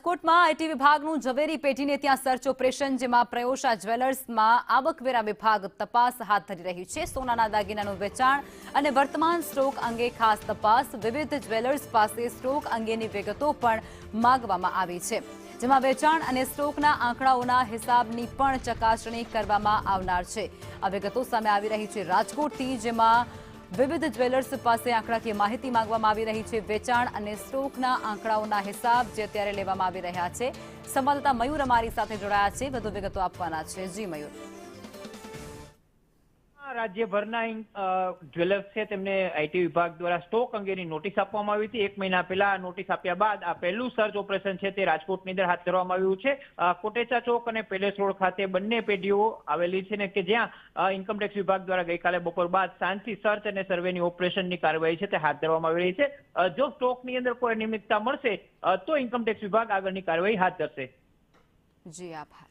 રાજકોટમાં આઈટી વિભાગનું ઝવેરી પેઢીને ત્યાં સર્ચ ઓપરેશન, જેમાં પ્રયોશા જ્વેલર્સમાં આવકવેરા વિભાગ તપાસ હાથ ધરી રહ્યું છે. સોનાના દાગીનાનું વેચાણ અને વર્તમાન સ્ટોક અંગે ખાસ તપાસ. વિવિધ જ્વેલર્સ પાસે સ્ટોક અંગેની વિગતો પણ માંગવામાં આવી છે, જેમાં વેચાણ અને સ્ટોકના આંકડાઓના હિસાબની પણ ચકાસણી કરવામાં આવનાર છે. આ વિગતો સામે આવી રહી છે રાજકોટથી, જેમાં વિવિધ જ્વેલર્સ પાસે આંકડાકીય માહિતી માંગવામાં આવી રહી છે. વેચાણ અને સ્ટોકના આંકડાઓના હિસાબ જે અત્યારે લેવામાં આવી રહ્યા છે. સંવાદદાતા મયુર અમારી સાથે જોડાયા છે, વધુ વિગતો આપવાના છે. જી મયુર. રાજ્યભરના જ્વેલર્સ છે તેમને આઈટી વિભાગ દ્વારા સ્ટોક અંગેની નોટિસ આપવામાં આવી હતી. 1 મહિના પહેલા નોટિસ આપ્યા બાદ આ પહેલું સર્ચ ઓપરેશન છે તે રાજકોટની અંદર હાથ ધરવામાં આવ્યું છે. કોટેચા ચોક અને પેલેસ રોડ ખાતે બંને પેઢીઓ આવેલી છે ને કે જ્યાં ઇન્કમટેક્સ વિભાગ દ્વારા ગઈકાલે બપોર બાદ સાંજથી સર્ચ અને સર્વેની ઓપરેશનની કાર્યવાહી છે તે હાથ ધરવામાં આવી રહી છે. જો સ્ટોકની અંદર કોઈ અનિયમિતતા મળશે તો ઇન્કમટેક્સ વિભાગ આગળની કાર્યવાહી હાથ ધરશે. જી આભાર.